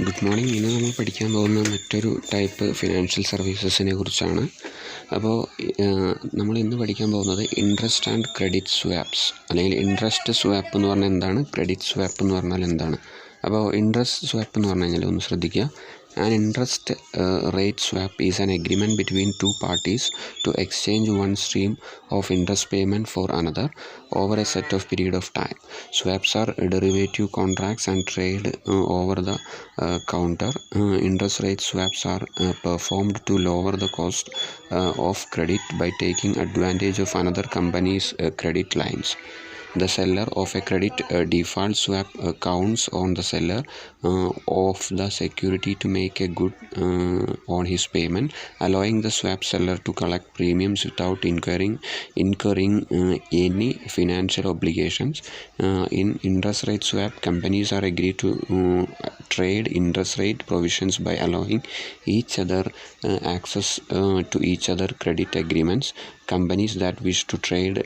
Good morning. ഇന്ന് നമ്മൾ പഠിക്കാൻ പോകുന്ന മറ്റൊരു ടൈപ്പ് ഫിനാൻഷ്യൽ സർവീസസിനെ കുറിച്ചാണ്. അപ്പോൾ നമ്മൾ ഇന്ന് പഠിക്കാൻ പോകുന്നത് ഇൻട്രസ്റ്റ് ആൻഡ് ക്രെഡിറ്റ് സ്വാപ്സ്, അല്ലെങ്കിൽ ഇൻട്രസ്റ്റ് സ്വാപ്പ് എന്ന് പറഞ്ഞാൽ എന്താണ്, ക്രെഡിറ്റ് സ്വാപ്പ് എന്ന് പറഞ്ഞാൽ എന്താണ്. അപ്പോൾ ഇൻട്രസ്റ്റ് സ്വാപ്പ് എന്ന് പറഞ്ഞു കഴിഞ്ഞാൽ ഒന്ന് ശ്രദ്ധിക്കുക. An interest rate swap is an agreement between two parties to exchange one stream of interest payment for another over a set of period of time. Swaps are derivative contracts and trade over the counter. Interest rate swaps are performed to lower the cost of credit by taking advantage of another company's credit lines. The seller of a credit default swap counts on the seller of the security to make a good on his payment, allowing the swap seller to collect premiums without incurring any financial obligations. In interest rate swap, companies are agreed to trade interest rate provisions by allowing each other access to each other credit agreements. Companies that wish to trade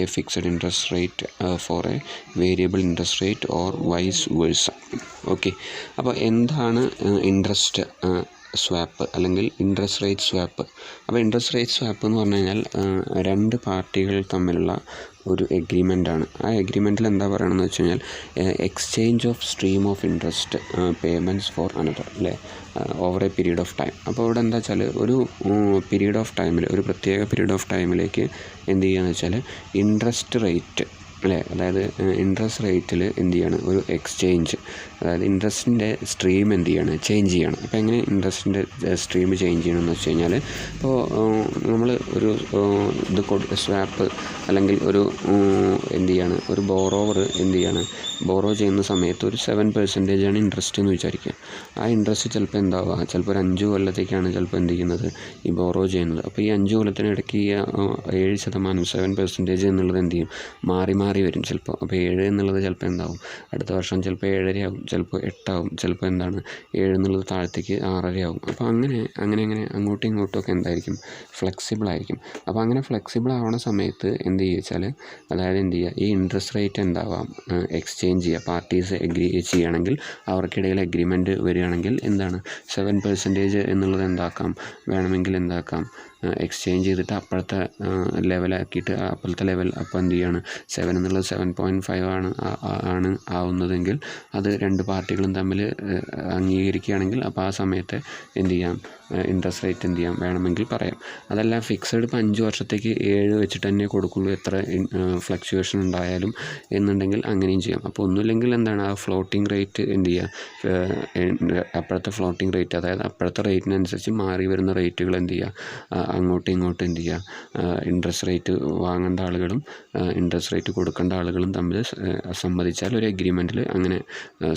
a fixed interest rate for a variable interest rate or vice versa. Okay, അപ്പോൾ എന്താണ് interest swap അല്ലെങ്കിൽ interest rate swap? അപ്പോൾ interest rate swap എന്ന് പറഞ്ഞു കഴിഞ്ഞാൽ രണ്ട് പാർട്ടികൾ തമ്മിലുള്ള ഒരു എഗ്രിമെൻ്റാണ്. ആ എഗ്രിമെൻറ്റിൽ എന്താ പറയണമെന്ന് വെച്ച് കഴിഞ്ഞാൽ exchange of stream of interest payments for another, അല്ലേ, over a period of time. അപ്പോൾ ഇവിടെ എന്താ വെച്ചാൽ ഒരു പീരീഡ് ഓഫ് ടൈമിൽ, ഒരു പ്രത്യേക പീരീഡ് ഓഫ് ടൈമിലേക്ക് എന്ത് ചെയ്യുകയെന്ന് വെച്ചാൽ ഇൻട്രസ്റ്റ് റേറ്റ്, അല്ലേ, അതായത് ഇൻട്രസ്റ്റ് റേറ്റിൽ എന്ത് ചെയ്യാണ്, ഒരു എക്സ്ചേഞ്ച്, അതായത് ഇൻട്രസ്റ്റിൻ്റെ സ്ട്രീം എന്ത് ചെയ്യാണ്, ചേഞ്ച് ചെയ്യണം. അപ്പോൾ എങ്ങനെ ഇൻട്രസ്റ്റിൻ്റെ സ്ട്രീം ചേഞ്ച് ചെയ്യണമെന്ന് വെച്ച് കഴിഞ്ഞാൽ, ഇപ്പോൾ നമ്മൾ ഒരു സ്വാപ്പ് അല്ലെങ്കിൽ ഒരു എന്ത് ചെയ്യാണ്, ഒരു ബോറോവർ എന്ത് ചെയ്യാണ്, ബോറോ ചെയ്യുന്ന സമയത്ത് ഒരു 7% ഇൻട്രസ്റ്റ് എന്ന് വിചാരിക്കുക. ആ ഇൻട്രസ്റ്റ് ചിലപ്പോൾ എന്താവുക, ചിലപ്പോൾ ഒരു 5 കൊല്ലത്തേക്കാണ് ചിലപ്പോൾ എന്ത് ചെയ്യുന്നത്, ഈ ബോറോ ചെയ്യുന്നത്. അപ്പോൾ ഈ 5 കൊല്ലത്തിനിടയ്ക്ക് ഈ 7%, 7% എന്നുള്ളത് എന്ത് ചെയ്യും, മാറി വരും ചിലപ്പോൾ. അപ്പോൾ 7 എന്നുള്ളത് ചിലപ്പോൾ എന്താവും, അടുത്ത വർഷം ചിലപ്പോൾ 7.5 ആവും, ചിലപ്പോൾ 8 ആവും, ചിലപ്പോൾ എന്താണ് 7 എന്നുള്ളത് താഴത്തേക്ക് 6.5 ആവും. അപ്പോൾ അങ്ങനെ അങ്ങോട്ടും ഇങ്ങോട്ടും ഒക്കെ എന്തായിരിക്കും, ഫ്ലെക്സിബിൾ ആയിരിക്കും. അപ്പോൾ അങ്ങനെ ഫ്ലെക്സിബിൾ ആവുന്ന സമയത്ത് എന്ത് ചെയ്യുക വെച്ചാൽ, അതായത് എന്ത് ചെയ്യുക, ഈ ഇൻട്രസ്റ്റ് റേറ്റ് എന്താവാം, എക്സ്ചേഞ്ച് ചെയ്യുക. പാർട്ടീസ് എഗ്രി ചെയ്യുകയാണെങ്കിൽ, അവർക്കിടയിൽ എഗ്രിമെൻറ്റ് വരികയാണെങ്കിൽ എന്താണ് 7% എന്നുള്ളത് എന്താക്കാം, വേണമെങ്കിൽ എന്താക്കാം, എക്സ്ചേഞ്ച് ചെയ്തിട്ട് അപ്പോഴത്തെ ലെവലാക്കിയിട്ട് അപ്പോഴത്തെ ലെവൽ, അപ്പോൾ എന്ത് ചെയ്യാണ്, 7 എന്നുള്ളത് 7.5 ആണ് ആവുന്നതെങ്കിൽ അത് രണ്ട് പാർട്ടികളും തമ്മിൽ അംഗീകരിക്കുകയാണെങ്കിൽ അപ്പോൾ ആ സമയത്ത് എന്ത് ചെയ്യാം, ഇൻട്രസ്റ്റ് റേറ്റ് എന്ത് ചെയ്യാം, വേണമെങ്കിൽ പറയാം. അതല്ല ഫിക്സഡ് ഇപ്പോൾ 5 വർഷത്തേക്ക് 7 വെച്ചിട്ട് തന്നെ കൊടുക്കുള്ളൂ, എത്ര ഫ്ലക്ച്വേഷൻ ഉണ്ടായാലും എന്നുണ്ടെങ്കിൽ അങ്ങനെയും ചെയ്യാം. അപ്പോൾ ഒന്നുമില്ലെങ്കിൽ എന്താണ്, ആ ഫ്ലോട്ടിംഗ് റേറ്റ് എന്ത് ചെയ്യുക, അപ്പോഴത്തെ ഫ്ലോട്ടിംഗ് റേറ്റ്, അതായത് അപ്പോഴത്തെ റേറ്റിനനുസരിച്ച് മാറി വരുന്ന റേറ്റുകൾ എന്ത് ചെയ്യുക, അങ്ങോട്ടും ഇങ്ങോട്ടും എന്ത് ചെയ്യുക, ഇൻട്രസ്റ്റ് റേറ്റ് വാങ്ങേണ്ട ആളുകളും ഇൻട്രസ്റ്റ് റേറ്റ് കൊടുക്കേണ്ട ആളുകളും തമ്മിൽ സമ്മതിച്ചാൽ ഒരു എഗ്രിമെൻറ്റിൽ അങ്ങനെ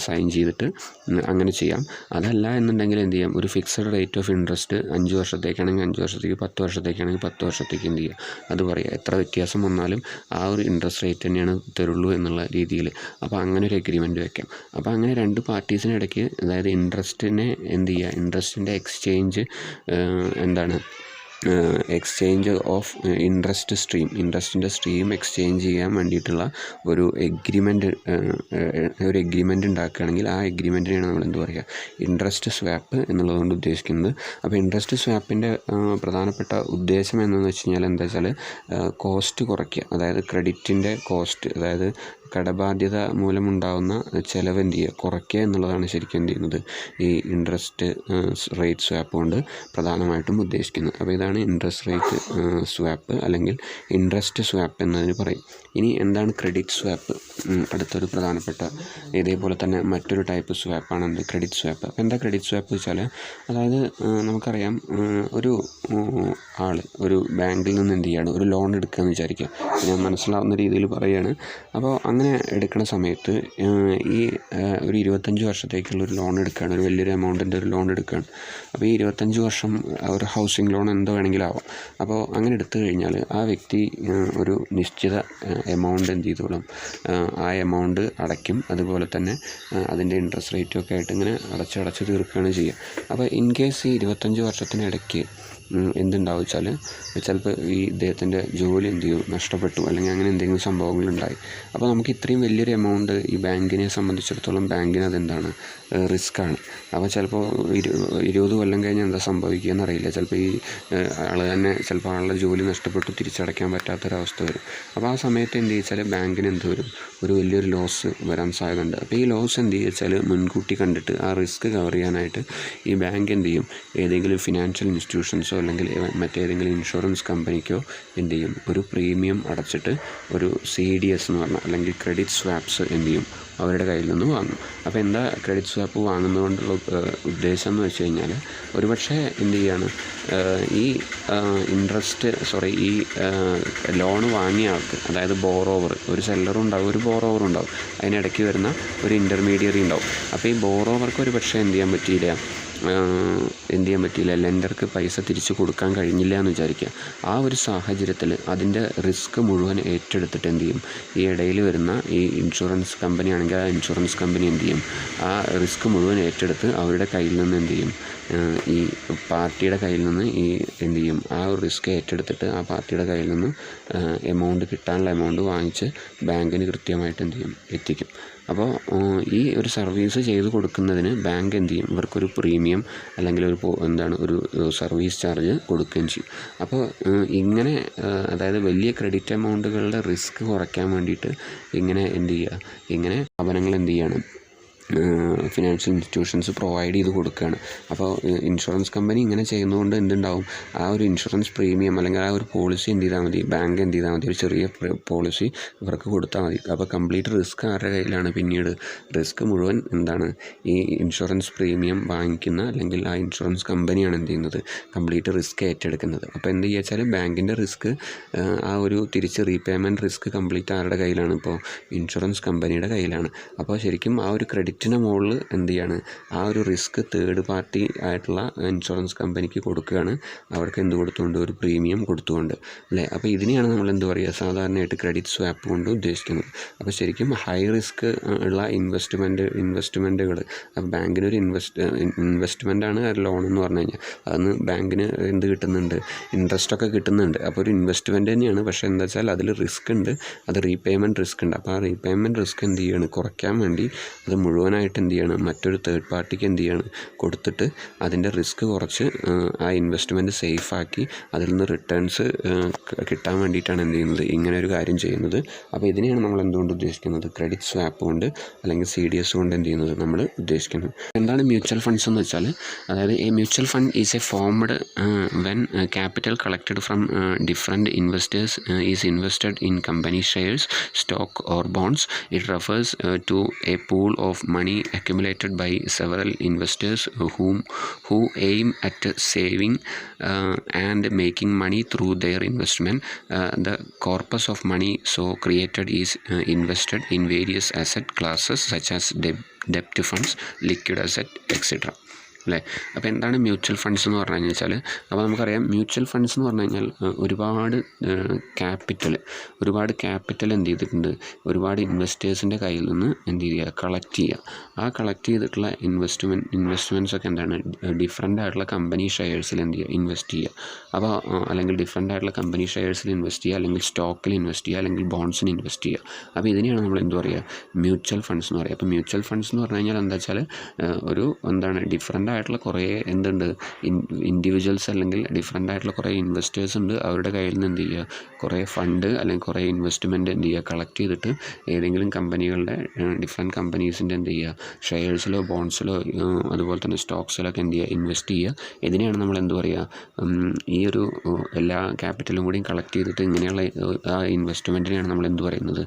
സൈൻ ചെയ്തിട്ട് അങ്ങനെ ചെയ്യാം. അതല്ല എന്നുണ്ടെങ്കിൽ എന്ത് ചെയ്യാം, ഒരു ഫിക്സഡ് റേറ്റ് ഓഫ് ഇൻട്രസ്റ്റ് 5 വർഷത്തേക്കാണെങ്കിൽ 5 വർഷത്തേക്ക്, 10 വർഷത്തേക്കാണെങ്കിൽ 10 വർഷത്തേക്ക് എന്ത് ചെയ്യുക, അത് പറയുക. എത്ര വ്യത്യാസം വന്നാലും ആ ഒരു ഇൻട്രസ്റ്റ് റേറ്റ് തന്നെയാണ് തരുള്ളൂ എന്നുള്ള രീതിയിൽ. അപ്പോൾ അങ്ങനെ ഒരു എഗ്രിമെൻറ്റ് വയ്ക്കാം. അപ്പോൾ അങ്ങനെ രണ്ട് പാർട്ടീസിനിടയ്ക്ക്, അതായത് ഇൻട്രസ്റ്റിനെ എന്ത് ചെയ്യുക, ഇൻട്രസ്റ്റിൻ്റെ എക്സ്ചേഞ്ച് എന്താണ്, എക്സ്ചേഞ്ച് ഓഫ് ഇൻട്രസ്റ്റിൻ്റെ സ്ട്രീം എക്സ്ചേഞ്ച് ചെയ്യാൻ വേണ്ടിയിട്ടുള്ള ഒരു എഗ്രിമെൻ്റ് ഉണ്ടാക്കുകയാണെങ്കിൽ ആ എഗ്രിമെൻറ്റിനെയാണ് നമ്മൾ എന്ത് പറയുക, ഇൻട്രസ്റ്റ് സ്വാപ്പ് എന്നുള്ളതുകൊണ്ട് ഉദ്ദേശിക്കുന്നത്. അപ്പോൾ ഇൻട്രസ്റ്റ് സ്വാപ്പിൻ്റെ പ്രധാനപ്പെട്ട ഉദ്ദേശം എന്താണെന്ന് വെച്ച് കഴിഞ്ഞാൽ എന്താ വെച്ചാൽ, കോസ്റ്റ് കുറയ്ക്കുക, അതായത് ക്രെഡിറ്റിൻ്റെ കോസ്റ്റ്, അതായത് കടബാധ്യത മൂലമുണ്ടാകുന്ന ചിലവ് എന്ത് ചെയ്യുക, കുറയ്ക്കുക എന്നുള്ളതാണ് ശരിക്കും എന്ത് ചെയ്യുന്നത്, ഈ ഇൻട്രസ്റ്റ് റേറ്റ് സ്വാപ്പ് കൊണ്ട് പ്രധാനമായിട്ടും ഉദ്ദേശിക്കുന്നത്. അപ്പോൾ ഇതാണ് ഇൻട്രസ്റ്റ് റേറ്റ് സ്വാപ്പ് അല്ലെങ്കിൽ ഇൻട്രസ്റ്റ് സ്വാപ്പ് എന്നതിന് പറയും. ഇനി എന്താണ് ക്രെഡിറ്റ് സ്വാപ്പ്? അടുത്തൊരു പ്രധാനപ്പെട്ട ഇതേപോലെ തന്നെ മറ്റൊരു ടൈപ്പ് സ്വാപ്പാണ് എന്ത്, ക്രെഡിറ്റ് സ്വാപ്പ്. അപ്പോൾ എന്താ ക്രെഡിറ്റ് സ്വാപ്പ് വെച്ചാൽ, അതായത് നമുക്കറിയാം, ഒരു ആൾ ഒരു ബാങ്കിൽ നിന്ന് എന്ത് ചെയ്യുകയാണ്, ഒരു ലോൺ എടുക്കുകയെന്ന് വിചാരിക്കുക. ഞാൻ മനസ്സിലാവുന്ന രീതിയിൽ പറയുകയാണ്. അപ്പോൾ അങ്ങനെ എടുക്കുന്ന സമയത്ത് ഈ ഒരു 25 വർഷത്തേക്കുള്ള ഒരു ലോൺ എടുക്കുകയാണ്, ഒരു വലിയൊരു എമൗണ്ടിൻ്റെ ഒരു ലോൺ എടുക്കുകയാണ്. അപ്പോൾ ഈ 25 വർഷം ഒരു ഹൗസിംഗ് ലോൺ എന്തോ വേണമെങ്കിലും ആവാം. അപ്പോൾ അങ്ങനെ എടുത്തു കഴിഞ്ഞാൽ ആ വ്യക്തി ഒരു നിശ്ചിത എമൗണ്ട് എന്ത് ചെയ്തോളും, ആ എമൗണ്ട് അടയ്ക്കും. അതുപോലെ തന്നെ അതിൻ്റെ ഇൻട്രസ്റ്റ് റേറ്റും ഒക്കെ ആയിട്ട് ഇങ്ങനെ അടച്ച് തീർക്കുകയാണ് ചെയ്യുക. അപ്പോൾ ഇൻ കേസ് ഈ 25 വർഷത്തിനിടയ്ക്ക് എന്തുണ്ടാവും വെച്ചാൽ ചിലപ്പോൾ ഈ ഇദ്ദേഹത്തിൻ്റെ ജോലി എന്ത് ചെയ്യും നഷ്ടപ്പെട്ടു, അല്ലെങ്കിൽ അങ്ങനെ എന്തെങ്കിലും സംഭവങ്ങളുണ്ടായി. അപ്പോൾ നമുക്ക് ഇത്രയും വലിയൊരു എമൗണ്ട് ഈ ബാങ്കിനെ സംബന്ധിച്ചിടത്തോളം ബാങ്കിന് അതെന്താണ് റിസ്ക്കാണ്. അപ്പോൾ ചിലപ്പോൾ 20 കൊല്ലം കഴിഞ്ഞ് എന്താ സംഭവിക്കുക എന്നറിയില്ല. ചിലപ്പോൾ ഈ ആൾ തന്നെ ചിലപ്പോൾ ആളുടെ ജോലി നഷ്ടപ്പെട്ടു, തിരിച്ചടയ്ക്കാൻ പറ്റാത്തൊരവസ്ഥ വരും. അപ്പോൾ ആ സമയത്ത് എന്ത് ചെയ്യിച്ചാൽ ബാങ്കിന് എന്ത് വരും, ഒരു വലിയൊരു ലോസ് വരാൻ സാധ്യതയുണ്ട്. അപ്പോൾ ഈ ലോസ് എന്ത് ചെയ്യിച്ചാൽ മുൻകൂട്ടി കണ്ടിട്ട് ആ റിസ്ക് കവർ ചെയ്യാനായിട്ട് ഈ ബാങ്ക് എന്ത് ചെയ്യും, ഏതെങ്കിലും ഫിനാൻഷ്യൽ ഇൻസ്റ്റിറ്റ്യൂഷൻസോ അല്ലെങ്കിൽ മറ്റേതെങ്കിലും ഇൻഷുറൻസ് കമ്പനിക്കോ എന്ത് ചെയ്യും, ഒരു പ്രീമിയം അടച്ചിട്ട് ഒരു CDS എന്ന് പറഞ്ഞാൽ അല്ലെങ്കിൽ ക്രെഡിറ്റ് സ്വാപ്സ് എന്ത് ചെയ്യും, അവരുടെ കയ്യിൽ നിന്ന് വാങ്ങും. അപ്പോൾ എന്താ ക്രെഡിറ്റ് സ്വാപ്പ് വാങ്ങുന്നതുകൊണ്ടുള്ള ഉദ്ദേശം എന്ന് വെച്ച് കഴിഞ്ഞാൽ, ഒരുപക്ഷെ എന്ത് ചെയ്യാണ്, ഈ ഈ ലോണ് വാങ്ങിയ ആൾക്ക്, അതായത് ബോറോവർ, ഒരു സെല്ലറും ഉണ്ടാവും, ഒരു ബോറോവറും ഉണ്ടാവും, അതിനിടയ്ക്ക് വരുന്ന ഒരു ഇൻ്റർമീഡിയറി ഉണ്ടാവും. അപ്പോൾ ഈ ബോറോവർക്ക് ഒരു പക്ഷേ എന്ത് ചെയ്യാൻ പറ്റിയില്ല, ലെൻഡർക്ക് പൈസ തിരിച്ച് കൊടുക്കാൻ കഴിഞ്ഞില്ല എന്ന് വിചാരിക്കുക. ആ ഒരു സാഹചര്യത്തിൽ അതിൻ്റെ റിസ്ക് മുഴുവൻ ഏറ്റെടുത്തിട്ട് എന്ത് ചെയ്യും, ഈ ഇടയിൽ വരുന്ന ഈ ഇൻഷുറൻസ് കമ്പനി ആണെങ്കിൽ ആ ഇൻഷുറൻസ് കമ്പനി എന്ത് ചെയ്യും, ആ റിസ്ക് മുഴുവൻ ഏറ്റെടുത്ത് അവരുടെ കയ്യിൽ നിന്ന് എന്ത് ചെയ്യും, ഈ പാർട്ടിയുടെ കയ്യിൽ നിന്ന് എന്ത് ചെയ്യും, ആ ഒരു റിസ്ക് ഏറ്റെടുത്തിട്ട് ആ പാർട്ടിയുടെ കയ്യിൽ നിന്ന് കിട്ടാനുള്ള എമൗണ്ട് വാങ്ങിച്ച് ബാങ്കിന് കൃത്യമായിട്ട് എന്ത് ചെയ്യും, എത്തിക്കും. അപ്പോൾ ഈ ഒരു സർവീസ് ചെയ്ത് കൊടുക്കുന്നതിന് ബാങ്ക് എന്ത് ചെയ്യും, ഇവർക്കൊരു പ്രീമിയം അല്ലെങ്കിൽ ഒരു സർവീസ് ചാർജ് കൊടുക്കുകയും ചെയ്യും. അപ്പോൾ ഇങ്ങനെ അതായത് വലിയ ക്രെഡിറ്റ് എമൗണ്ടുകളുടെ റിസ്ക് കുറയ്ക്കാൻ വേണ്ടിയിട്ട് ഇങ്ങനെ സ്ഥാപനങ്ങൾ എന്ത് ചെയ്യാണ്, ഫിനാൻഷ്യൽ ഇൻസ്റ്റിറ്റ്യൂഷൻസ് പ്രൊവൈഡ് ചെയ്ത് കൊടുക്കുകയാണ്. അപ്പോൾ ഇൻഷുറൻസ് കമ്പനി ഇങ്ങനെ ചെയ്യുന്നതുകൊണ്ട് എന്തുണ്ടാവും, ആ ഒരു ഇൻഷുറൻസ് പ്രീമിയം അല്ലെങ്കിൽ ആ ഒരു പോളിസി എന്ത് ചെയ്താൽ മതി, ബാങ്ക് എന്ത് ചെയ്താൽ മതി, ഒരു ചെറിയ പോളിസി ഇവർക്ക് കൊടുത്താൽ മതി. അപ്പോൾ കംപ്ലീറ്റ് റിസ്ക് ആരുടെ കയ്യിലാണ്, പിന്നീട് റിസ്ക് മുഴുവൻ ഈ ഇൻഷുറൻസ് പ്രീമിയം വാങ്ങിക്കുന്ന അല്ലെങ്കിൽ ആ ഇൻഷുറൻസ് കമ്പനിയാണ് എന്ത് ചെയ്യുന്നത്, കംപ്ലീറ്റ് റിസ്ക് ഏറ്റെടുക്കുന്നത്. അപ്പോൾ എന്ത് ചെയ്യുക, ബാങ്കിൻ്റെ റിസ്ക്, ആ ഒരു തിരിച്ച് റീപേയ്മെൻറ്റ് റിസ്ക് കംപ്ലീറ്റ് ആരുടെ കയ്യിലാണ്, ഇപ്പോൾ ഇൻഷുറൻസ് കമ്പനിയുടെ കയ്യിലാണ്. അപ്പോൾ ശരിക്കും ആ ഒരു ക്രെഡിറ്റിൻ്റെ മുകളിൽ എന്ത് ചെയ്യാണ്, ആ ഒരു റിസ്ക് തേർഡ് പാർട്ടി ആയിട്ടുള്ള ഇൻഷുറൻസ് കമ്പനിക്ക് കൊടുക്കുകയാണ്. അവർക്ക് എന്ത് കൊടുത്തുകൊണ്ട്, ഒരു പ്രീമിയം കൊടുത്തുകൊണ്ട്, അല്ലേ. അപ്പോൾ ഇതിനെയാണ് നമ്മൾ എന്ത് പറയുക, സാധാരണയായിട്ട് ക്രെഡിറ്റ് സ്വാപ്പ് കൊണ്ട് ഉദ്ദേശിക്കുന്നത്. അപ്പോൾ ഹൈ റിസ്ക് ഉള്ള ഇൻവെസ്റ്റ്മെൻറ്റുകൾ, അപ്പോൾ ബാങ്കിനൊരു ഇൻവെസ്റ്റ്മെൻറ്റാണ് ലോൺ എന്ന് പറഞ്ഞു കഴിഞ്ഞാൽ, അതിന് ബാങ്കിന് എന്ത് കിട്ടുന്നുണ്ട്, ഇൻട്രസ്റ്റൊക്കെ കിട്ടുന്നുണ്ട്. അപ്പോൾ ഒരു ഇൻവെസ്റ്റ്മെൻറ്റ് തന്നെയാണ്, പക്ഷേ എന്താ വെച്ചാൽ അതിൽ റിസ്ക് ഉണ്ട്, അത് റീപേയ്മെൻറ്റ് റിസ്ക് ഉണ്ട്. അപ്പോൾ ആ റീപേയ്മെൻറ്റ് റിസ്ക് എന്ത് ചെയ്യാണ്, കുറയ്ക്കാൻ വേണ്ടി അത് മുഴുവനായിട്ട് എന്ത് ചെയ്യണം, മറ്റൊരു തേർഡ് പാർട്ടിക്ക് എന്ത് ചെയ്യാണ്, കൊടുത്തിട്ട് അതിൻ്റെ റിസ്ക് കുറച്ച് ആ ഇൻവെസ്റ്റ്മെൻറ്റ് സേഫാക്കി അതിൽ നിന്ന് റിട്ടേൺസ് കിട്ടാൻ വേണ്ടിയിട്ടാണ് എന്ത് ചെയ്യുന്നത്, ഇങ്ങനെ ഒരു കാര്യം ചെയ്യുന്നത്. അപ്പോൾ ഇതിനെയാണ് നമ്മൾ എന്തുകൊണ്ട് ഉദ്ദേശിക്കുന്നത്, ക്രെഡിറ്റ് സ്വാപ്പ് കൊണ്ട് അല്ലെങ്കിൽ CDS കൊണ്ട് എന്ത് ചെയ്യുന്നത് നമ്മൾ ഉദ്ദേശിക്കുന്നത്. എന്താണ് മ്യൂച്വൽ ഫണ്ട്സ് എന്ന് വെച്ചാൽ, അതായത് a mutual fund is a formed when capital collected from different investors is invested in company shares, stock or bonds. It refers to a pool of money accumulated by several investors who aim at saving and making money through their investment. The corpus of money so created is invested in various asset classes such as debt funds, liquid asset, etc. അല്ലേ. അപ്പോൾ എന്താണ് mutual funds എന്ന് പറഞ്ഞു വെച്ചാൽ, അപ്പോൾ നമുക്കറിയാം mutual funds എന്ന് പറഞ്ഞു കഴിഞ്ഞാൽ ഒരുപാട് ക്യാപിറ്റൽ എന്ത് ചെയ്തിട്ടുണ്ട്, ഒരുപാട് ഇൻവെസ്റ്റേഴ്സിൻ്റെ കയ്യിൽ നിന്ന് എന്ത് ചെയ്യുക, കളക്ട് ചെയ്യുക. ആ കളക്ട് ചെയ്തിട്ടുള്ള ഇൻവെസ്റ്റ്മെൻറ്റ്സൊക്കെ എന്താണ്, ഡിഫറെൻ്റ് ആയിട്ടുള്ള കമ്പനി ഷെയർസിൽ എന്ത് ചെയ്യുക, ഇൻവെസ്റ്റ് ചെയ്യുക. അപ്പോൾ അല്ലെങ്കിൽ ഡിഫറെൻ്റ് ആയിട്ടുള്ള കമ്പനി ഷെയർസിൽ ഇൻവെസ്റ്റ് ചെയ്യുക, അല്ലെങ്കിൽ സ്റ്റോക്കിൽ ഇൻവെസ്റ്റ് ചെയ്യുക, അല്ലെങ്കിൽ ബോണ്ട്സിന് ഇൻവെസ്റ്റ് ചെയ്യുക. അപ്പോൾ ഇതിനെയാണ് നമ്മൾ എന്ത് പറയുക, മ്യൂച്വൽ ഫണ്ട്സ് എന്ന് പറയുക. അപ്പോൾ മ്യൂച്വൽ ഫണ്ട്സ് എന്ന് പറഞ്ഞു കഴിഞ്ഞാൽ എന്താ വെച്ചാൽ, ഡിഫറെൻ്റ് ആയിട്ടുള്ള കുറേ ഇൻഡിവിജ്വൽസ് അല്ലെങ്കിൽ ഡിഫറെൻ്റ് ആയിട്ടുള്ള കുറേ ഇൻവെസ്റ്റേഴ്സ് ഉണ്ട്. അവരുടെ കയ്യിൽ നിന്ന് എന്ത് ചെയ്യുക, കുറേ ഫണ്ട് അല്ലെങ്കിൽ കുറേ ഇൻവെസ്റ്റ്മെൻറ്റ് എന്ത് ചെയ്യുക, കളക്ട് ചെയ്തിട്ട് ഏതെങ്കിലും കമ്പനികളുടെ ഡിഫറെൻറ്റ് കമ്പനീസിൻ്റെ എന്ത് ചെയ്യുക, ഷെയർസിലോ ബോണ്ട്സിലോ അതുപോലെ തന്നെ സ്റ്റോക്സിലൊക്കെ എന്ത് ചെയ്യുക, ഇൻവെസ്റ്റ് ചെയ്യുക. ഇതിനെയാണ് നമ്മൾ എന്ത് പറയുക, ഈ ഒരു എല്ലാ ക്യാപിറ്റലും കൂടി കളക്ട് ചെയ്തിട്ട് ഇങ്ങനെയുള്ള ആ ഇൻവെസ്റ്റ്മെൻറ്റിനെയാണ് നമ്മൾ എന്ത് പറയുന്നത്,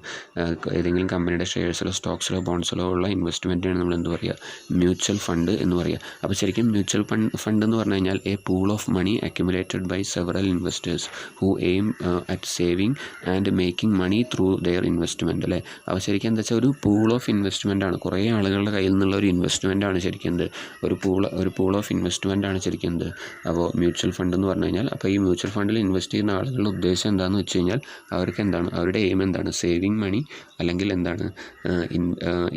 ഏതെങ്കിലും കമ്പനിയുടെ ഷെയർസിലോ സ്റ്റോക്സിലോ ബോണ്ട്സിലോ ഉള്ള ഇൻവെസ്റ്റ്മെൻറ്റിനാണ് നമ്മൾ എന്ത് പറയുക, മ്യൂച്വൽ ഫണ്ട് എന്ന് പറയുക. അപ്പോൾ ശരിക്കും മ്യൂച്വൽ ഫണ്ട് എന്ന് പറഞ്ഞു കഴിഞ്ഞാൽ a pool of money accumulated by several investors who aim at saving and making money through their investment, അല്ലേ. അപ്പോൾ ശരിക്കും എന്താ വെച്ചാൽ ഒരു പൂൾ ഓഫ് ഇൻവെസ്റ്റ്മെൻ്റ് ആണ്, കുറേ ആളുകളുടെ കയ്യിൽ നിന്നുള്ള ഒരു ഇൻവെസ്റ്റ്മെൻ്റ് ആണ് ശരിക്കും എന്ത്, ഒരു പൂൾ ഓഫ് ഇൻവെസ്റ്റ്മെൻ്റ് ആണ് ശരിക്കും എന്ത്, അപ്പോൾ മ്യൂച്വൽ ഫണ്ട് എന്ന് പറഞ്ഞു കഴിഞ്ഞാൽ. അപ്പോൾ ഈ മ്യൂച്വൽ ഫണ്ടിൽ ഇൻവെസ്റ്റ് ചെയ്യുന്ന ആളുകളുടെ ഉദ്ദേശം എന്താണെന്ന് വെച്ച് കഴിഞ്ഞാൽ, അവർക്ക് എന്താണ്, അവരുടെ എയിം എന്താണ്, സേവിങ് മണി അല്ലെങ്കിൽ എന്താണ്,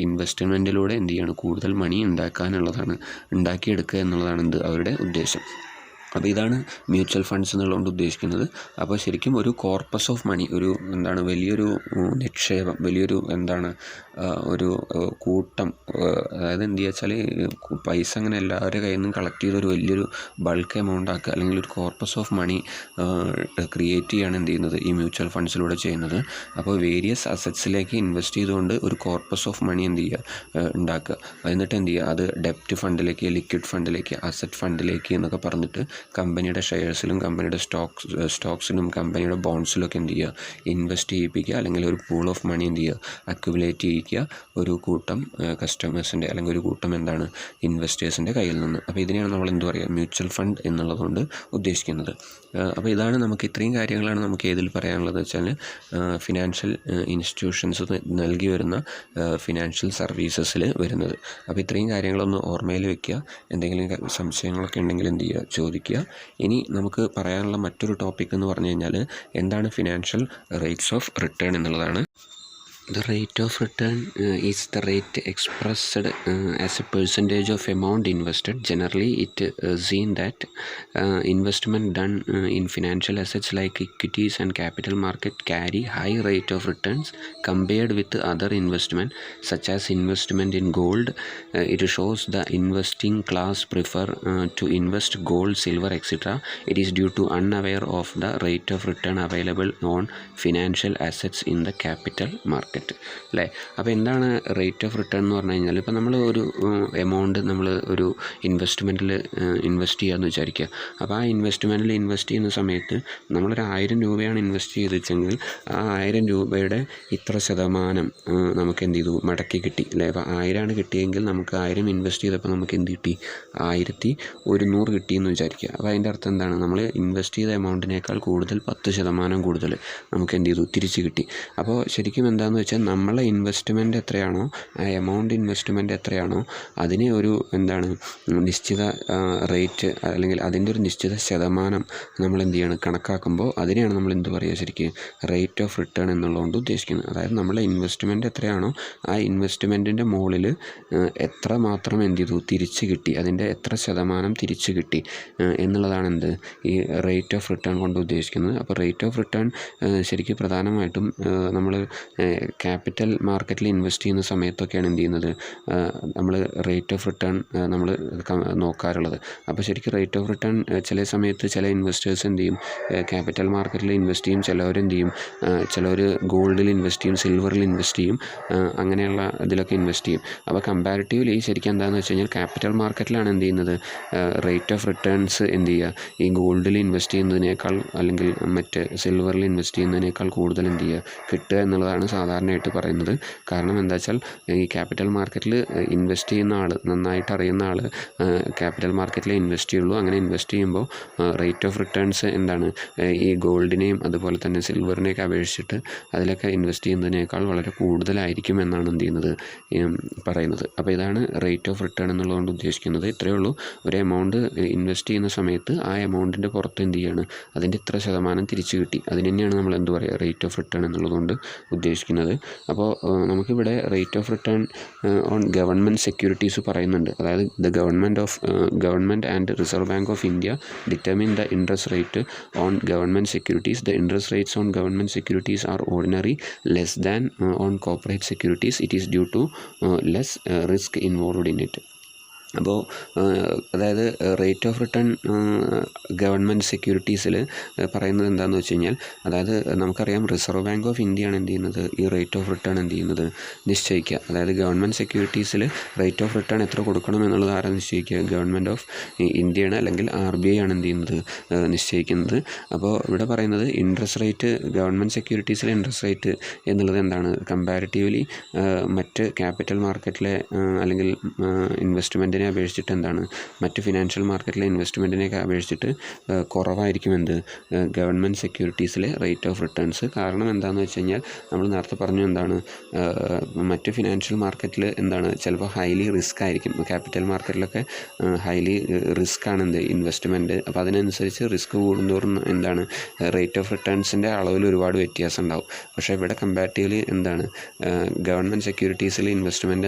ഇൻവെസ്റ്റ്മെൻറ്റിലൂടെ എന്ത് ചെയ്യാണ്, കൂടുതൽ മണി ഉണ്ടാക്കിയെടുക്കുക എന്നുള്ളതാണ് അവരുടെ ഉദ്ദേശം. അപ്പോൾ ഇതാണ് മ്യൂച്വൽ ഫണ്ട്സ് എന്നുള്ളതുകൊണ്ട് ഉദ്ദേശിക്കുന്നത്. അപ്പോൾ ശരിക്കും ഒരു കോർപ്പസ് ഓഫ് മണി, ഒരു വലിയൊരു നിക്ഷേപം, വലിയൊരു ഒരു കൂട്ടം, അതായത് എന്ത് വെച്ചാൽ പൈസ അങ്ങനെ എല്ലാവരുടെ കയ്യിൽ നിന്നും കളക്ട് ചെയ്ത് ഒരു വലിയൊരു ബൾക്ക് എമൗണ്ട് ആക്കുക, അല്ലെങ്കിൽ ഒരു കോർപ്പസ് ഓഫ് മണി ക്രിയേറ്റ് ചെയ്യുകയാണ് എന്ത് ചെയ്യുന്നത് ഈ മ്യൂച്വൽ ഫണ്ട്സിലൂടെ ചെയ്യുന്നത്. അപ്പോൾ വേരിയസ് അസറ്റ്സിലേക്ക് ഇൻവെസ്റ്റ് ചെയ്തുകൊണ്ട് ഒരു കോർപ്പസ് ഓഫ് മണി എന്ത് ചെയ്യുക, ഉണ്ടാക്കുക. എന്നിട്ട് എന്ത് ചെയ്യുക, അത് ഡെപ്റ്റ് ഫണ്ടിലേക്ക്, ലിക്വിഡ് ഫണ്ടിലേക്ക്, അസറ്റ് ഫണ്ടിലേക്ക് എന്നൊക്കെ പറഞ്ഞിട്ട് കമ്പനിയുടെ ഷെയർസിലും കമ്പനിയുടെ സ്റ്റോക്സിലും കമ്പനിയുടെ ബോൺഡ്സിലൊക്കെ എന്ത് ചെയ്യുക, ഇൻവെസ്റ്റ് ചെയ്യിപ്പിക്കുക, അല്ലെങ്കിൽ ഒരു പൂൾ ഓഫ് മണി എന്ത് ചെയ്യുക, അക്യുമുലേറ്റ് ചെയ്യിക്കുക ഒരു കൂട്ടം കസ്റ്റമേഴ്സിൻ്റെ, അല്ലെങ്കിൽ ഒരു കൂട്ടം ഇൻവെസ്റ്റേഴ്സിൻ്റെ കയ്യിൽ നിന്ന്. അപ്പോൾ ഇതിനെയാണ് നമ്മൾ എന്ത് പറയുക, മ്യൂച്വൽ ഫണ്ട് എന്നുള്ളതുകൊണ്ട് ഉദ്ദേശിക്കുന്നത്. അപ്പോൾ ഇതാണ് നമുക്ക്, ഇത്രയും കാര്യങ്ങളാണ് നമുക്ക് ഏതിൽ പറയാനുള്ളത് വെച്ചാൽ ഫിനാൻഷ്യൽ ഇൻസ്റ്റിറ്റ്യൂഷൻസ് നൽകി വരുന്ന ഫിനാൻഷ്യൽ സർവീസസിൽ വരുന്നത്. അപ്പോൾ ഇത്രയും കാര്യങ്ങളൊന്ന് ഓർമ്മയിൽ വെക്കുക. എന്തെങ്കിലും സംശയങ്ങളൊക്കെ ഉണ്ടെങ്കിൽ എന്ത് ചെയ്യുക, ചോദിക്കുക. ഇനി നമുക്ക് പറയാനുള്ള മറ്റൊരു ടോപ്പിക് എന്ന് പറഞ്ഞു കഴിഞ്ഞാൽ എന്താണ് ഫിനാൻഷ്യൽ റേറ്റ്സ് ഓഫ് റിട്ടേൺ എന്നുള്ളതാണ്. The rate of return is the rate expressed as a percentage of amount invested. Generally, it seen that investment done in financial assets like equities and capital market carry high rate of returns compared with other investment, such as investment in gold. It shows the investing class prefer to invest gold, silver, etc. It is due to unaware of the rate of return available on financial assets in the capital market. അല്ലേ? അപ്പോൾ എന്താണ് rate of return എന്ന് പറഞ്ഞു കഴിഞ്ഞാൽ, ഇപ്പോൾ നമ്മൾ ഒരു amount നമ്മൾ ഒരു ഇൻവെസ്റ്റ്മെൻറ്റിൽ ഇൻവെസ്റ്റ് ചെയ്യാമെന്ന് വിചാരിക്കുക. അപ്പോൾ ആ ഇൻവെസ്റ്റ്മെൻറ്റിൽ ഇൻവെസ്റ്റ് ചെയ്യുന്ന സമയത്ത് നമ്മളൊരു 1000 രൂപയാണ് ഇൻവെസ്റ്റ് ചെയ്തെങ്കിൽ ആ 1000 രൂപയുടെ ഇത്ര ശതമാനം നമുക്ക് എന്ത് ചെയ്തു, മടക്കി കിട്ടി, അല്ലേ? അപ്പോൾ 1000 കിട്ടിയെങ്കിൽ നമുക്ക് 1000 ഇൻവെസ്റ്റ് ചെയ്തപ്പോൾ നമുക്ക് എന്ത് കിട്ടി, 1100 കിട്ടിയെന്ന് വിചാരിക്കുക. അപ്പോൾ അതിൻ്റെ അർത്ഥം എന്താണ്, നമ്മൾ ഇൻവെസ്റ്റ് ചെയ്ത എമൗണ്ടിനേക്കാൾ കൂടുതൽ 10% കൂടുതൽ നമുക്ക് എന്ത് ചെയ്തു, തിരിച്ച് കിട്ടി. അപ്പോൾ ശരിക്കും എന്താണെന്ന് വെച്ചാൽ നമ്മളെ ഇൻവെസ്റ്റ്മെൻറ്റ് എത്രയാണോ, ആ എമൗണ്ട് ഇൻവെസ്റ്റ്മെൻറ്റ് എത്രയാണോ അതിന് ഒരു നിശ്ചിത റേറ്റ്, അല്ലെങ്കിൽ അതിൻ്റെ ഒരു നിശ്ചിത ശതമാനം നമ്മൾ എന്ത് ചെയ്യണം, കണക്കാക്കുമ്പോൾ അതിനെയാണ് നമ്മൾ എന്ത് പറയുക, ശരിക്കും റേറ്റ് ഓഫ് റിട്ടേൺ എന്നുള്ളതുകൊണ്ട് ഉദ്ദേശിക്കുന്നത്. അതായത് നമ്മളെ ഇൻവെസ്റ്റ്മെൻറ്റ് എത്രയാണോ ആ ഇൻവെസ്റ്റ്മെൻറ്റിൻ്റെ മുകളിൽ എത്ര മാത്രം എന്ത് ചെയ്തു, തിരിച്ച് കിട്ടി, അതിൻ്റെ എത്ര ശതമാനം തിരിച്ച് കിട്ടി എന്നുള്ളതാണ് ഈ റേറ്റ് ഓഫ് റിട്ടേൺ കൊണ്ട് ഉദ്ദേശിക്കുന്നത്. അപ്പോൾ റേറ്റ് ഓഫ് റിട്ടേൺ ശരിക്കും പ്രധാനമായിട്ടും നമ്മൾ ക്യാപിറ്റൽ മാർക്കറ്റിൽ ഇൻവെസ്റ്റ് ചെയ്യുന്ന സമയത്തൊക്കെയാണ് എന്ത് ചെയ്യുന്നത്, നമ്മൾ റേറ്റ് ഓഫ് റിട്ടേൺ നമ്മൾ നോക്കാറുള്ളത്. അപ്പോൾ ശരിക്കും റേറ്റ് ഓഫ് റിട്ടേൺ ചില സമയത്ത് ചില ഇൻവെസ്റ്റേഴ്സ് എന്ത് ചെയ്യും, ക്യാപിറ്റൽ മാർക്കറ്റിൽ ഇൻവെസ്റ്റ് ചെയ്യും, ചിലവരെന്ത് ചെയ്യും, ചിലവർ ഗോൾഡിൽ ഇൻവെസ്റ്റ് ചെയ്യും, സിൽവറിൽ ഇൻവെസ്റ്റ് ചെയ്യും, അങ്ങനെയുള്ള ഇതിലൊക്കെ ഇൻവെസ്റ്റ് ചെയ്യും. അപ്പോൾ കമ്പാരിറ്റീവ്ലി ശരിക്കും എന്താണെന്ന് വെച്ച് കഴിഞ്ഞാൽ ക്യാപിറ്റൽ മാർക്കറ്റിലാണ് എന്ത് ചെയ്യുന്നത്, റേറ്റ് ഓഫ് റിട്ടേൺസ് എന്ത് ചെയ്യുക, ഈ ഗോൾഡിൽ ഇൻവെസ്റ്റ് ചെയ്യുന്നതിനേക്കാൾ അല്ലെങ്കിൽ മറ്റ് സിൽവറിൽ ഇൻവെസ്റ്റ് ചെയ്യുന്നതിനേക്കാൾ കൂടുതൽ എന്ത് ചെയ്യുക, കിട്ടുക എന്നുള്ളതാണ് സാധാരണയായിട്ട് പറയുന്നത്. കാരണം എന്താ വെച്ചാൽ ഈ ക്യാപിറ്റൽ മാർക്കറ്റിൽ ഇൻവെസ്റ്റ് ചെയ്യുന്ന ആൾ, നന്നായിട്ട് അറിയുന്ന ആൾ ക്യാപിറ്റൽ മാർക്കറ്റിലേ ഇൻവെസ്റ്റ് ചെയ്യുള്ളൂ. അങ്ങനെ ഇൻവെസ്റ്റ് ചെയ്യുമ്പോൾ റേറ്റ് ഓഫ് റിട്ടേൺസ് ഈ ഗോൾഡിനെയും അതുപോലെ തന്നെ സിൽവറിനെയൊക്കെ അപേക്ഷിച്ചിട്ട് അതിലൊക്കെ ഇൻവെസ്റ്റ് ചെയ്യുന്നതിനേക്കാൾ വളരെ കൂടുതലായിരിക്കും എന്നാണ് എന്ത് ചെയ്യുന്നത്, പറയുന്നത്. അപ്പോൾ ഇതാണ് റേറ്റ് ഓഫ് റിട്ടേൺ എന്നുള്ളതുകൊണ്ട് ഉദ്ദേശിക്കുന്നത്. ഇത്രയേ ഉള്ളൂ. ഒരു എമൗണ്ട് ഇൻവെസ്റ്റ് ചെയ്യുന്ന സമയത്ത് ആ എമൗണ്ടിൻ്റെ പുറത്ത് എന്ത് ചെയ്യാണ്, അതിൻ്റെ ഇത്ര ശതമാനം തിരിച്ചു കിട്ടി, അതിന് തന്നെയാണ് നമ്മൾ എന്ത് പറയുക, റേറ്റ് ഓഫ് റിട്ടേൺ എന്നുള്ളതുകൊണ്ട് ഉദ്ദേശിക്കുന്നത്. അപ്പോൾ നമുക്കിവിടെ rate of return on government securities പറയുന്നുണ്ട്. അതായത് government and Reserve Bank of India determine the interest rate on government securities. The interest rates on government securities are ordinary less than on corporate securities. It is due to less risk involved in it. അപ്പോൾ അതായത് rate of return government സെക്യൂരിറ്റീസിൽ പറയുന്നത് എന്താണെന്ന് വെച്ച് കഴിഞ്ഞാൽ, അതായത് നമുക്കറിയാം reserve Bank of ഇന്ത്യയാണ് എന്ത് ചെയ്യുന്നത്, ഈ റേറ്റ് ഓഫ് റിട്ടേൺ എന്ത് ചെയ്യുന്നത്, നിശ്ചയിക്കുക. അതായത് ഗവൺമെൻറ് സെക്യൂരിറ്റീസിൽ റേറ്റ് ഓഫ് റിട്ടേൺ എത്ര കൊടുക്കണം എന്നുള്ളത് ആരാണ് നിശ്ചയിക്കുക, ഗവൺമെൻറ് ഓഫ് ഇന്ത്യയാണ്, അല്ലെങ്കിൽ RBI ആണ് എന്ത് ചെയ്യുന്നത്, നിശ്ചയിക്കുന്നത്. അപ്പോൾ ഇവിടെ പറയുന്നത് ഇൻട്രസ്റ്റ് റേറ്റ്, ഗവൺമെൻറ് സെക്യൂരിറ്റീസിലെ ഇൻട്രസ്റ്റ് റേറ്റ് എന്നുള്ളത് എന്താണ്, കമ്പാരിറ്റീവ്ലി മറ്റ് ക്യാപിറ്റൽ മാർക്കറ്റിലെ അല്ലെങ്കിൽ ഇൻവെസ്റ്റ്മെൻറ്റിനെ അപേക്ഷിച്ചിട്ട് എന്താണ്, മറ്റ് ഫിനാൻഷ്യൽ മാർക്കറ്റിലെ ഇൻവെസ്റ്റ്മെൻറ്റിനെയൊക്കെ അപേക്ഷിച്ചിട്ട് കുറവായിരിക്കും ഗവൺമെൻറ് സെക്യൂരിറ്റീസിലെ റേറ്റ് ഓഫ് റിട്ടേൺസ്. കാരണം എന്താണെന്ന് വെച്ച് കഴിഞ്ഞാൽ നമ്മൾ നേരത്തെ പറഞ്ഞു എന്താണ്, മറ്റ് ഫിനാൻഷ്യൽ മാർക്കറ്റിൽ ചിലപ്പോൾ ഹൈലി റിസ്ക് ആയിരിക്കും. ക്യാപിറ്റൽ മാർക്കറ്റിലൊക്കെ ഹൈലി റിസ്ക് ആണ് ഇൻവെസ്റ്റ്മെൻറ്റ്. അപ്പോൾ അതിനനുസരിച്ച് റിസ്ക് കൂടുന്തോറും റേറ്റ് ഓഫ് റിട്ടേൺസിൻ്റെ അളവിൽ ഒരുപാട് വ്യത്യാസം ഉണ്ടാവും. പക്ഷേ ഇവിടെ കമ്പാരിറ്റീവ്ലി ഗവൺമെൻറ് സെക്യൂരിറ്റീസിൽ ഇൻവെസ്റ്റ്മെൻറ്റ്